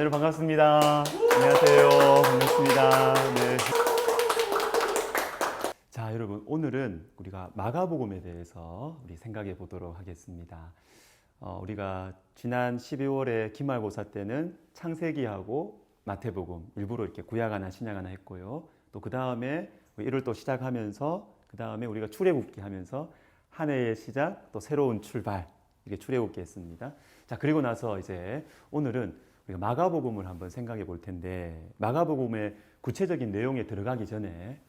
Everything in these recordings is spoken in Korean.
여러분 반갑습니다. 안녕하세요. 반갑습니다. 네. 자, 여러분 오늘은 우리가 마가복음에 대해서 우리 생각해 보도록 하겠습니다. 우리가 지난 12월에 기말고사 때는 창세기하고 마태복음 일부러 이렇게 구약 하나 신약 하나 했고요. 또 그 다음에 1월 또 시작하면서 그 다음에 우리가 출애굽기 하면서 한 해의 시작 또 새로운 출발 이렇게 출애굽기 했습니다. 자, 그리고 나서 이제 오늘은 우리가 마가복음을 한번 생각해 볼 텐데, 마가복음의 구체적인 내용에 들어가기 전에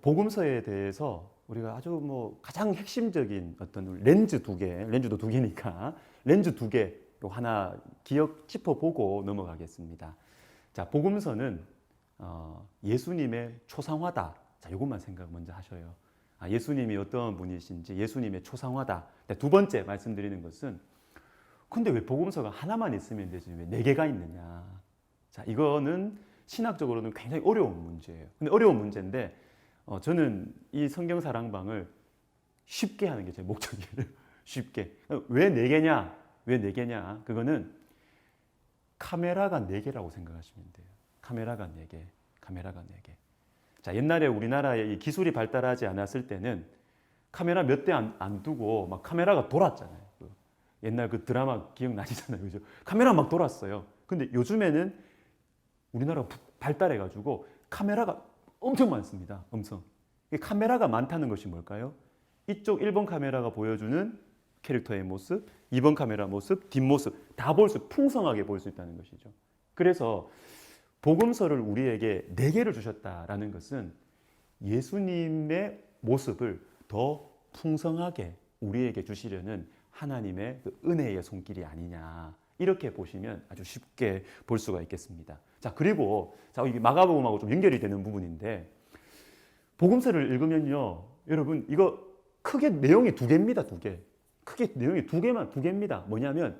복음서에 대해서 우리가 아주 가장 핵심적인 어떤 렌즈도 두 개니까 렌즈 두 개 하나 기억 짚어보고 넘어가겠습니다. 자, 복음서는 예수님의 초상화다. 자, 이것만 생각 먼저 하셔요. 예수님이 어떤 분이신지 예수님의 초상화다. 두 번째 말씀드리는 것은 근데 왜 복음서가 하나만 있으면 되지 왜 네 개가 있느냐. 자, 이거는 신학적으로는 굉장히 어려운 문제예요. 근데 어려운 문제인데 저는 이 성경 사랑방을 쉽게 하는 게 제 목적이에요. 쉽게. 왜 네 개냐? 왜 네 개냐? 그거는 카메라가 네 개라고 생각하시면 돼요. 카메라가 네 개. 카메라가 네 개. 자, 옛날에 우리나라에 이 기술이 발달하지 않았을 때는 카메라 몇 대 안 두고 막 카메라가 돌았잖아요. 옛날 그 드라마 기억나시잖아요. 그죠? 카메라 막 돌았어요. 근데 요즘에는 우리나라가 발달해가지고 카메라가 엄청 많습니다. 엄청. 카메라가 많다는 것이 뭘까요? 이쪽 1번 카메라가 보여주는 캐릭터의 모습, 2번 카메라 모습, 뒷모습 다 풍성하게 볼 수 있다는 것이죠. 그래서 복음서를 우리에게 4개를 주셨다라는 것은 예수님의 모습을 더 풍성하게 우리에게 주시려는 하나님의 그 은혜의 손길이 아니냐, 이렇게 보시면 아주 쉽게 볼 수가 있겠습니다. 자, 그리고 이 마가복음하고 좀 연결이 되는 부분인데, 복음서를 읽으면요, 여러분 이거 크게 내용이 2개입니다. 2개. 크게 내용이 2개입니다. 뭐냐면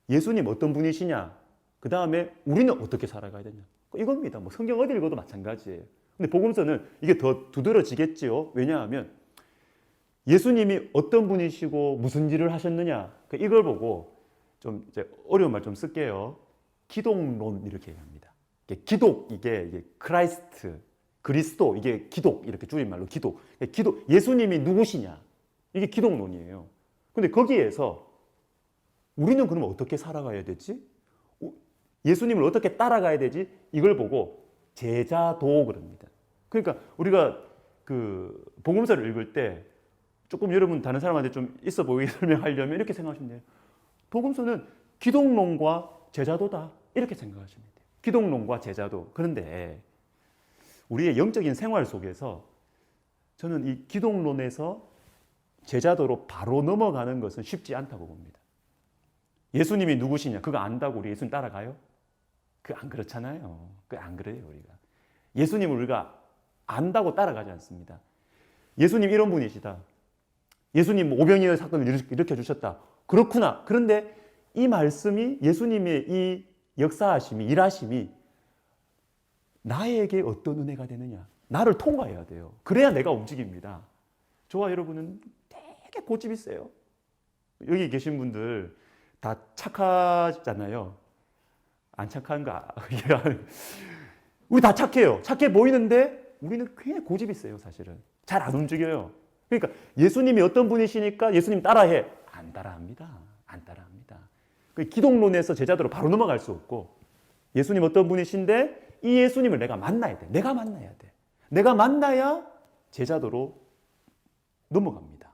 예수님 어떤 분이시냐, 그 다음에 우리는 어떻게 살아가야 되냐, 이겁니다. 성경 어디 읽어도 마찬가지예요. 근데 복음서는 이게 더 두드러지겠지요. 왜냐하면 예수님이 어떤 분이시고 무슨 일을 하셨느냐, 이걸 보고 좀 이제 어려운 말 좀 쓸게요. 기독론 이렇게 얘기합니다. 이게 크라이스트, 그리스도, 이게 기독, 이렇게 줄임말로 기독. 예수님이 누구시냐, 이게 기독론이에요. 근데 거기에서 우리는 그러면 어떻게 살아가야 되지? 예수님을 어떻게 따라가야 되지? 이걸 보고 제자도 그럽니다. 그러니까 우리가 그 복음서를 읽을 때 조금 여러분 다른 사람한테 좀 있어 보이게 설명하려면 이렇게 생각하시면 돼요. 복음서는 기독론과 제자도다, 이렇게 생각하시면 돼요. 기독론과 제자도. 그런데 우리의 영적인 생활 속에서 저는 이 기독론에서 제자도로 바로 넘어가는 것은 쉽지 않다고 봅니다. 예수님이 누구시냐 그거 안다고 우리 예수님 따라가요? 그거 안 그렇잖아요. 그거 안 그래요. 우리가 예수님을 우리가 안다고 따라가지 않습니다. 예수님 이런 분이시다, 예수님 오병이어 사건을 일으켜 주셨다, 그렇구나. 그런데 이 말씀이, 예수님의 이 역사하심이, 일하심이 나에게 어떤 은혜가 되느냐, 나를 통과해야 돼요. 그래야 내가 움직입니다. 저와 여러분은 되게 고집이 세요. 여기 계신 분들 다 착하잖아요. 안 착한가? 우리 다 착해요. 착해 보이는데 우리는 굉장히 고집이 세요. 사실은 잘 안 움직여요. 그러니까 예수님이 어떤 분이시니까 예수님 따라해, 안 따라합니다. 안 따라합니다. 기독론에서 제자도로 바로 넘어갈 수 없고, 예수님 어떤 분이신데 이 예수님을 내가 만나야 돼. 내가 만나야 돼. 내가 만나야 제자도로 넘어갑니다.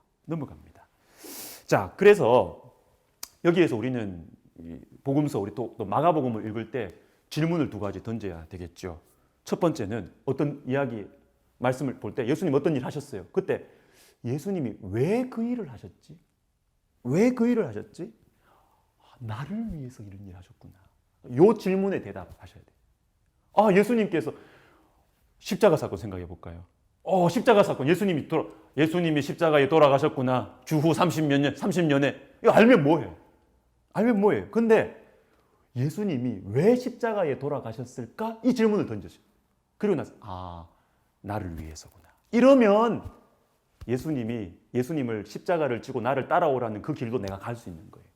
자, 그래서 여기에서 우리는 복음서, 우리 또 마가복음을 읽을 때 질문을 2가지 던져야 되겠죠. 첫 번째는 어떤 이야기, 말씀을 볼 때 예수님 어떤 일 하셨어요? 그때 예수님이 왜 그 일을 하셨지? 왜 그 일을 하셨지? 나를 위해서 이런 일을 하셨구나. 이 질문에 대답하셔야 돼요. 예수님께서 십자가 사건 생각해 볼까요? 십자가 사건, 예수님이 십자가에 돌아가셨구나. 주후 30년에. 이거 알면 뭐해요? 근데 예수님이 왜 십자가에 돌아가셨을까? 이 질문을 던져줘요. 그리고 나서 나를 위해서구나. 이러면 예수님을 십자가를 지고 나를 따라오라는 그 길도 내가 갈 수 있는 거예요.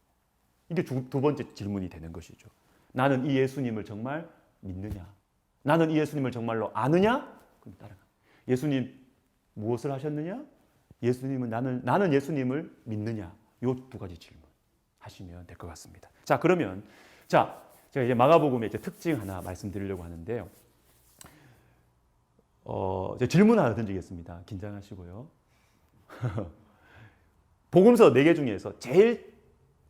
이게 두 번째 질문이 되는 것이죠. 나는 이 예수님을 정말 믿느냐? 나는 이 예수님을 정말로 아느냐? 그럼 따라가. 예수님 무엇을 하셨느냐? 예수님은 나는 예수님을 믿느냐? 요 두 가지 질문 하시면 될 것 같습니다. 자, 그러면 제가 이제 마가복음의 이제 특징 하나 말씀드리려고 하는데요. 이제 질문 하나 던지겠습니다. 긴장하시고요. 복음서 4개 중에서 제일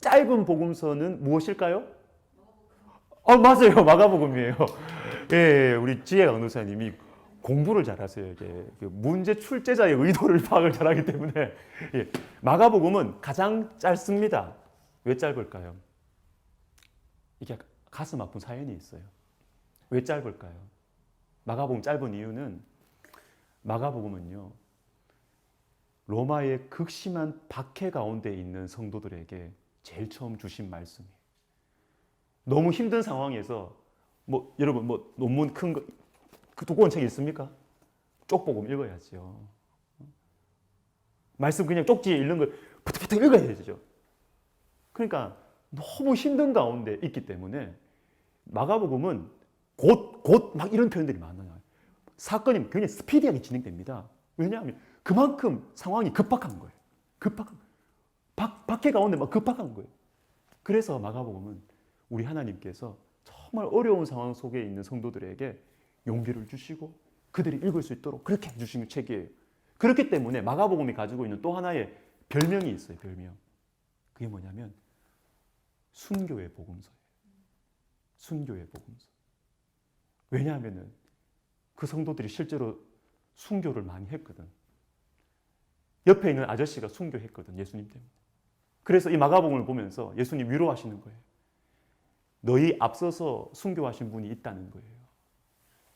짧은 복음서는 무엇일까요? 맞아요. 마가복음이에요. 예, 우리 지혜 강도사님이 공부를 잘하세요. 이제 문제 출제자의 의도를 파악을 잘하기 때문에 예, 마가복음은 가장 짧습니다. 왜 짧을까요? 이게 가슴 아픈 사연이 있어요. 왜 짧을까요? 마가복음 짧은 이유는 마가복음은요, 로마의 극심한 박해 가운데 있는 성도들에게 제일 처음 주신 말씀이에요. 너무 힘든 상황에서 여러분 논문 큰 거, 그 두꺼운 책 있습니까? 쪽보금 읽어야죠. 말씀 그냥 쪽지에 읽는 걸 부탁부탁 읽어야 되죠. 그러니까 너무 힘든 가운데 있기 때문에 마가복음은 곧 막 이런 표현들이 많아요. 사건이 굉장히 스피디하게 진행됩니다. 왜냐하면 그만큼 상황이 급박한 거예요. 박해 가운데 막 급박한 거예요. 그래서 마가복음은 우리 하나님께서 정말 어려운 상황 속에 있는 성도들에게 용기를 주시고 그들이 읽을 수 있도록 그렇게 해주신 책이에요. 그렇기 때문에 마가복음이 가지고 있는 또 하나의 별명이 있어요. 별명. 그게 뭐냐면 순교의 복음서예요. 순교의 복음서. 왜냐하면 그 성도들이 실제로 순교를 많이 했거든. 옆에 있는 아저씨가 순교했거든. 예수님 때문에. 그래서 이 마가복음을 보면서 예수님 위로하시는 거예요. 너희 앞서서 순교하신 분이 있다는 거예요.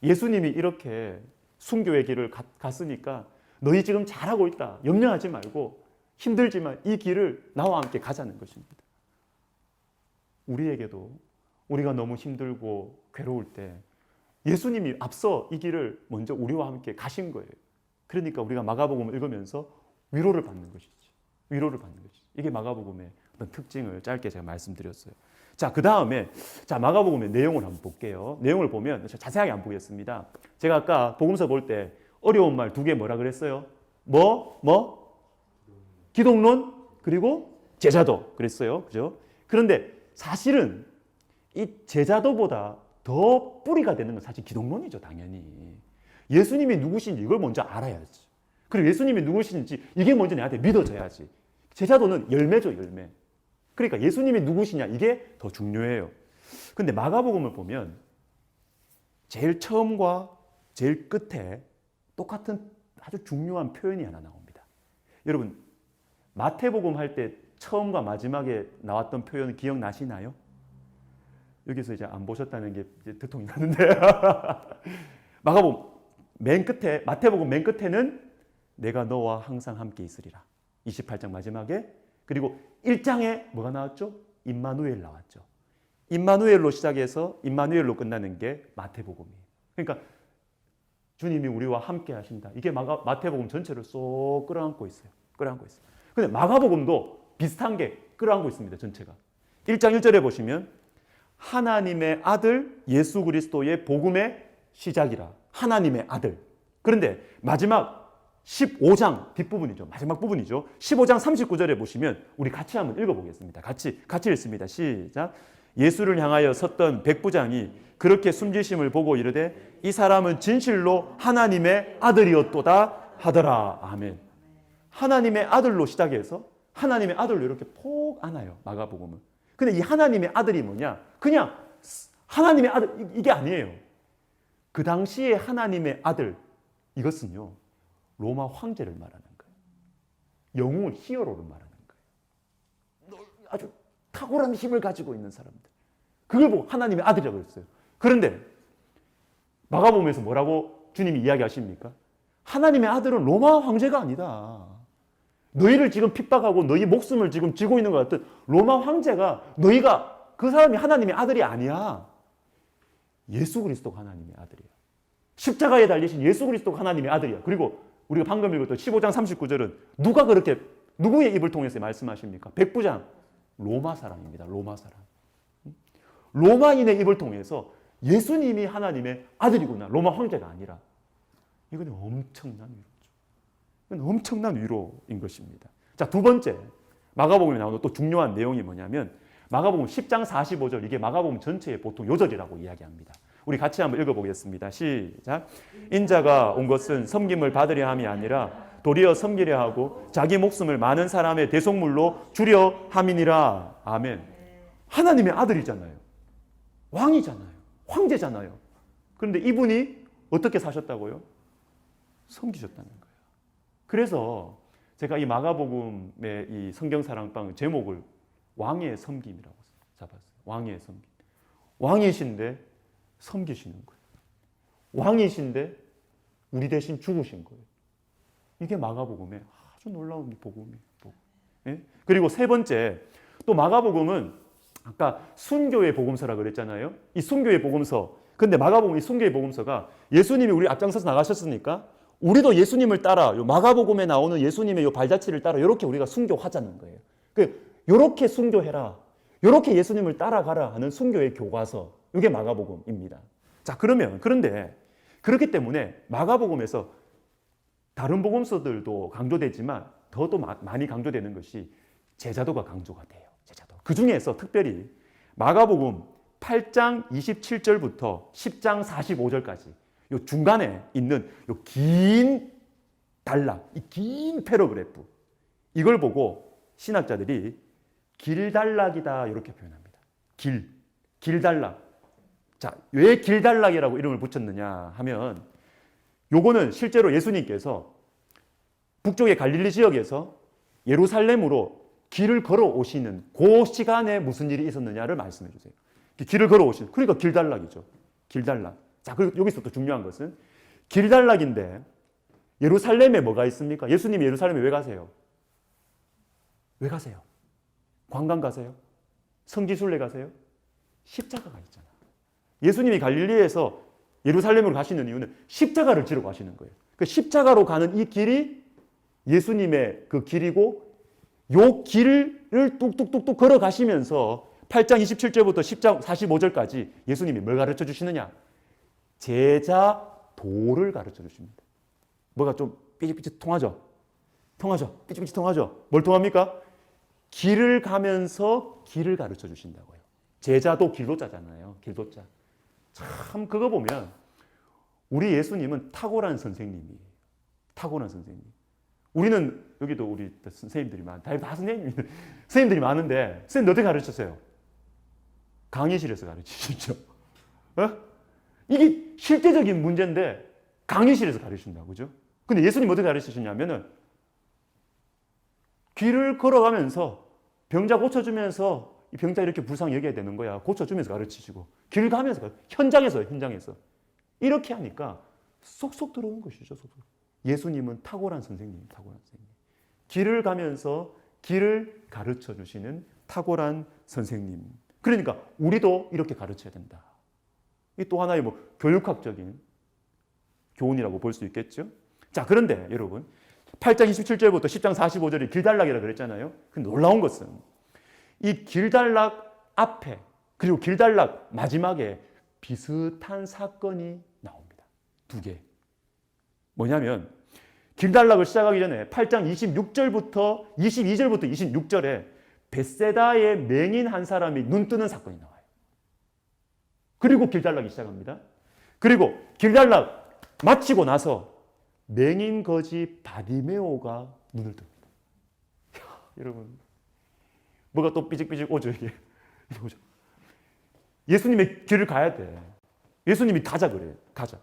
예수님이 이렇게 순교의 길을 갔으니까 너희 지금 잘하고 있다. 염려하지 말고 힘들지만 이 길을 나와 함께 가자는 것입니다. 우리에게도 우리가 너무 힘들고 괴로울 때 예수님이 앞서 이 길을 먼저 우리와 함께 가신 거예요. 그러니까 우리가 마가복음을 읽으면서 위로를 받는 것이지. 위로를 받는 것이지. 이게 마가복음의 어떤 특징을 짧게 제가 말씀드렸어요. 자, 그 다음에 마가복음의 내용을 한번 볼게요. 내용을 보면 자세하게 안 보겠습니다. 제가 아까 복음서 볼 때 어려운 말 2개 뭐라 그랬어요? 기독론 그리고 제자도 그랬어요. 그죠? 그런데 사실은 이 제자도보다 더 뿌리가 되는 건 사실 기독론이죠, 당연히. 예수님이 누구신지 이걸 먼저 알아야지. 그리고 예수님이 누구신지 이게 먼저 내한테 믿어져야지. 제자도는 열매죠, 열매. 그러니까 예수님이 누구시냐 이게 더 중요해요. 근데 마가복음을 보면 제일 처음과 제일 끝에 똑같은 아주 중요한 표현이 하나 나옵니다. 여러분 마태복음 할 때 처음과 마지막에 나왔던 표현 기억나시나요? 여기서 이제 안 보셨다는 게 이제 두통이 나는데 마태복음 맨 끝에는 내가 너와 항상 함께 있으리라. 28장 마지막에 그리고 1장에 뭐가 나왔죠? 임마누엘 나왔죠. 임마누엘로 시작해서 임마누엘로 끝나는 게 마태복음이에요. 그러니까 주님이 우리와 함께 하신다. 이게 마태복음 전체를 쏙 끌어안고 있어요. 끌어안고 있어요. 근데 마가복음도 비슷한 게 끌어안고 있습니다. 전체가. 1장 1절에 보시면 하나님의 아들 예수 그리스도의 복음의 시작이라. 하나님의 아들. 그런데 마지막 15장 뒷부분이죠. 마지막 부분이죠. 15장 39절에 보시면 우리 같이 한번 읽어보겠습니다. 같이 읽습니다. 시작. 예수를 향하여 섰던 백부장이 그렇게 숨지심을 보고 이르되 이 사람은 진실로 하나님의 아들이었도다 하더라. 아멘. 하나님의 아들로 시작해서 하나님의 아들로 이렇게 폭 안아요. 마가복음은. 근데 이 하나님의 아들이 뭐냐? 그냥 하나님의 아들 이게 아니에요. 그 당시에 하나님의 아들 이것은요. 로마 황제를 말하는 거예요. 영웅을 히어로를 말하는 거예요. 아주 탁월한 힘을 가지고 있는 사람들. 그걸 보고 하나님의 아들이라고 했어요. 그런데 마가복음에서 뭐라고 주님이 이야기하십니까? 하나님의 아들은 로마 황제가 아니다. 너희를 지금 핍박하고 너희 목숨을 지금 쥐고 있는 것 같은 로마 황제가 너희가 그 사람이 하나님의 아들이 아니야. 예수 그리스도가 하나님의 아들이야. 십자가에 달리신 예수 그리스도가 하나님의 아들이야. 그리고 우리가 방금 읽었던 15장 39절은 누가 그렇게 누구의 입을 통해서 말씀하십니까? 백부장. 로마 사람입니다. 로마 사람. 로마인의 입을 통해서 예수님이 하나님의 아들이구나. 로마 황제가 아니라. 이건 엄청난 위로죠. 이건 엄청난 위로인 것입니다. 자, 두 번째. 마가복음에 나오는 또 중요한 내용이 뭐냐면 마가복음 10장 45절, 이게 마가복음 전체의 보통 요절이라고 이야기합니다. 우리 같이 한번 읽어보겠습니다. 시작. 인자가 온 것은 섬김을 받으려 함이 아니라 도리어 섬기려 하고 자기 목숨을 많은 사람의 대속물로 주려 함이니라. 아멘. 하나님의 아들이잖아요. 왕이잖아요. 황제잖아요. 그런데 이분이 어떻게 사셨다고요? 섬기셨다는 거예요. 그래서 제가 이 마가복음의 이 성경사랑방 제목을 왕의 섬김이라고 잡았어요. 왕의 섬김. 왕이신데 섬기시는 거예요. 왕이신데 우리 대신 죽으신 거예요. 이게 마가복음의 아주 놀라운 복음이에요. 예? 그리고 세 번째, 또 마가복음은 아까 순교의 복음서라 그랬잖아요. 이 순교의 복음서. 근데 마가복음 이 순교의 복음서가 예수님이 우리 앞장서서 나가셨으니까 우리도 예수님을 따라 마가복음에 나오는 예수님의 요 발자취를 따라 이렇게 우리가 순교하자는 거예요. 이렇게 순교해라. 이렇게 예수님을 따라가라 하는 순교의 교과서. 이게 마가복음입니다. 자, 그런데 그렇기 때문에 마가복음에서 다른 복음서들도 강조되지만 더도 많이 강조되는 것이 제자도가 강조가 돼요. 제자도. 그 중에서 특별히 마가복음 8장 27절부터 10장 45절까지 요 중간에 있는 요 긴 단락, 이 긴 패러그래프, 이걸 보고 신학자들이 길단락이다 이렇게 표현합니다. 길단락. 자, 왜 길단락이라고 이름을 붙였느냐 하면 요거는 실제로 예수님께서 북쪽의 갈릴리 지역에서 예루살렘으로 길을 걸어오시는 그 시간에 무슨 일이 있었느냐를 말씀해 주세요. 길을 걸어오시는, 그러니까 길단락이죠. 길단락. 자, 그리고 여기서 또 중요한 것은 길단락인데 예루살렘에 뭐가 있습니까? 예수님이 예루살렘에 왜 가세요? 왜 가세요? 관광 가세요? 성지순례 가세요? 십자가가 있잖아. 예수님이 갈릴리에서 예루살렘으로 가시는 이유는 십자가를 지러 가시는 거예요. 그 십자가로 가는 이 길이 예수님의 그 길이고, 요 길을 뚝뚝뚝뚝 걸어가시면서 8장 27절부터 10장 45절까지 예수님이 뭘 가르쳐 주시느냐? 제자도를 가르쳐 주십니다. 뭐가 좀 삐직삐직 통하죠? 삐직삐직 통하죠? 뭘 통합니까? 길을 가면서 길을 가르쳐 주신다고요. 제자도 길도자잖아요. 길도자. 참 그거 보면 우리 예수님은 탁월한 선생님이에요. 탁월한 선생님. 우리는 여기도 우리 선생님들이 다 선생님들이 많은데 선생님 어떻게 가르쳤어요? 강의실에서 가르치시죠. 어? 이게 실제적인 문제인데 강의실에서 가르친다고, 그죠? 근데 예수님 어떻게 가르치시냐면은 길을 걸어가면서 병자 고쳐주면서 이 병자 이렇게 불쌍히 여겨야 되는 거야. 고쳐주면서 가르치시고 길 가면서 현장에서 이렇게 하니까 쏙쏙 들어오는 것이죠. 쏙쏙. 예수님은 탁월한 선생님, 탁월한 선생님. 길을 가면서 길을 가르쳐 주시는 탁월한 선생님. 그러니까 우리도 이렇게 가르쳐야 된다. 이 또 하나의 뭐 교육학적인 교훈이라고 볼 수 있겠죠. 자, 그런데 여러분 8장 27절부터 10장 45절이 길단락이라고 그랬잖아요. 근데 놀라운 것은 이 길단락 앞에 그리고 길단락 마지막에 비슷한 사건이 나옵니다. 두 개. 뭐냐면 길단락을 시작하기 전에 8장 26절부터 22절부터 26절에 벳세다의 맹인 한 사람이 눈 뜨는 사건이 나와요. 그리고 길단락이 시작합니다. 그리고 길단락 마치고 나서 맹인 거지 바디메오가 눈을 뜹니다. 이야, 여러분 뭐가 또 삐직삐직 오죠 이게. 오죠. 예수님의 길을 가야 돼. 예수님이 가자 그래요. 가자.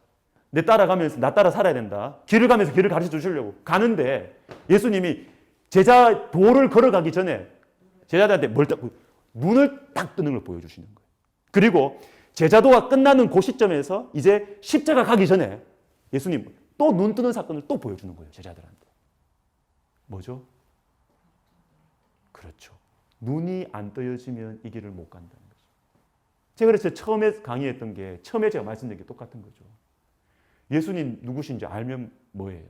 내 따라가면서 나 따라 살아야 된다. 길을 가면서 길을 가르쳐 주시려고 가는데 예수님이 제자 도를 걸어가기 전에 제자들한테 눈을 딱 뜨는 걸 보여주시는 거예요. 그리고 제자도가 끝나는 그 시점에서 이제 십자가 가기 전에 예수님 또 눈 뜨는 사건을 또 보여주는 거예요. 제자들한테. 뭐죠? 그렇죠. 눈이 안 떠여지면 이 길을 못 간다는 거죠. 제가 그래서 처음에 강의했던 게 처음에 제가 말씀드린 게 똑같은 거죠. 예수님 누구신지 알면 뭐예요?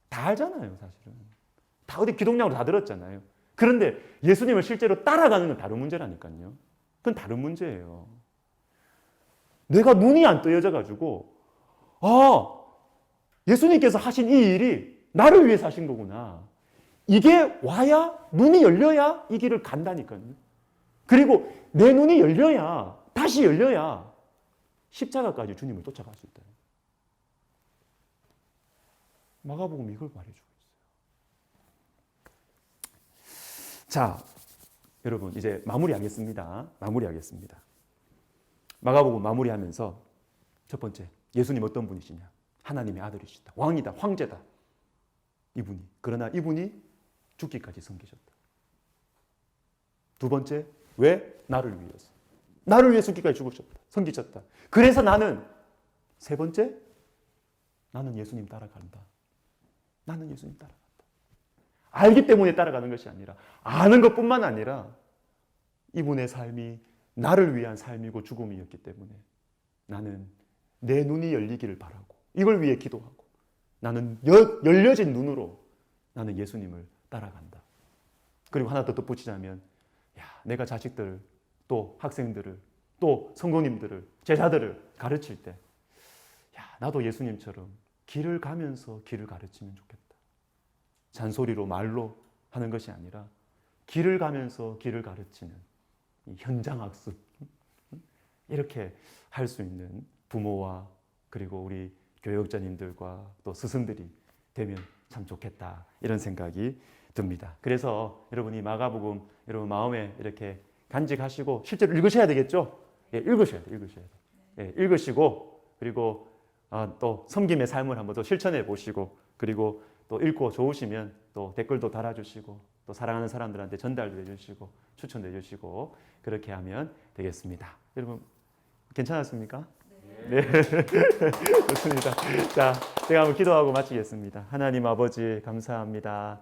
다 알잖아요, 사실은. 다 어디 기독량으로 다 들었잖아요. 그런데 예수님을 실제로 따라가는 건 다른 문제라니까요. 그건 다른 문제예요. 내가 눈이 안 떠여져 가지고 예수님께서 하신 이 일이 나를 위해서 하신 거구나. 이게 와야, 눈이 열려야 이 길을 간다니까요. 그리고 내 눈이 열려야, 다시 열려야 십자가까지 주님을 쫓아갈 수 있다. 마가복음 이걸 말해주고 있어요. 자, 여러분 이제 마무리하겠습니다. 마가복음 마무리하면서 첫 번째, 예수님 어떤 분이시냐? 하나님의 아들이시다. 왕이다. 황제다. 이분이. 그러나 이분이 죽기까지 섬기셨다. 두 번째, 왜? 나를 위해서. 나를 위해 죽기까지 죽으셨다. 섬기셨다. 그래서 나는, 세 번째, 나는 예수님 따라간다. 나는 예수님 따라간다. 알기 때문에 따라가는 것이 아니라, 아는 것뿐만 아니라 이분의 삶이 나를 위한 삶이고 죽음이었기 때문에 나는 내 눈이 열리기를 바라고 이걸 위해 기도하고 나는 열려진 눈으로 나는 예수님을 따라간다. 그리고 하나 더 덧붙이자면 내가 자식들 또 학생들을 또 성도님들을 제자들을 가르칠 때 나도 예수님처럼 길을 가면서 길을 가르치면 좋겠다. 잔소리로 말로 하는 것이 아니라 길을 가면서 길을 가르치는 이 현장학습 이렇게 할 수 있는 부모와 그리고 우리 교역자님들과 또 스승들이 되면 참 좋겠다 이런 생각이 듭니다. 그래서 여러분이 마가복음 여러분 마음에 이렇게 간직하시고 실제로 읽으셔야 되겠죠? 읽으셔야 돼요. 읽으시고 그리고 또 섬김의 삶을 한번 더 실천해 보시고 그리고 또 읽고 좋으시면 또 댓글도 달아주시고 또 사랑하는 사람들한테 전달도 해주시고 추천도 해주시고 그렇게 하면 되겠습니다. 여러분 괜찮았습니까? 네. 좋습니다. 자, 제가 한번 기도하고 마치겠습니다. 하나님 아버지 감사합니다.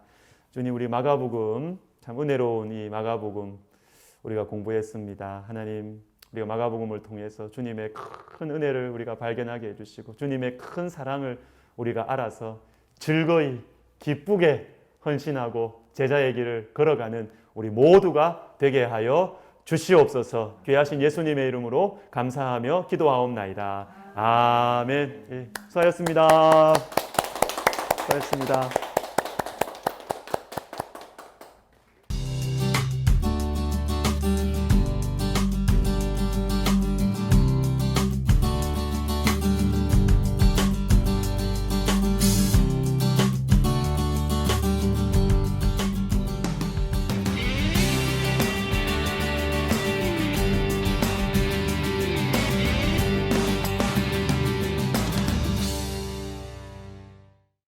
주님 우리 마가복음 참 은혜로운 이 마가복음 우리가 공부했습니다. 하나님 우리가 마가복음을 통해서 주님의 큰 은혜를 우리가 발견하게 해주시고 주님의 큰 사랑을 우리가 알아서 즐거이 기쁘게 헌신하고 제자의 길을 걸어가는 우리 모두가 되게 하여 주시옵소서. 귀하신 예수님의 이름으로 감사하며 기도하옵나이다. 아멘. 수고하셨습니다. 수고하셨습니다.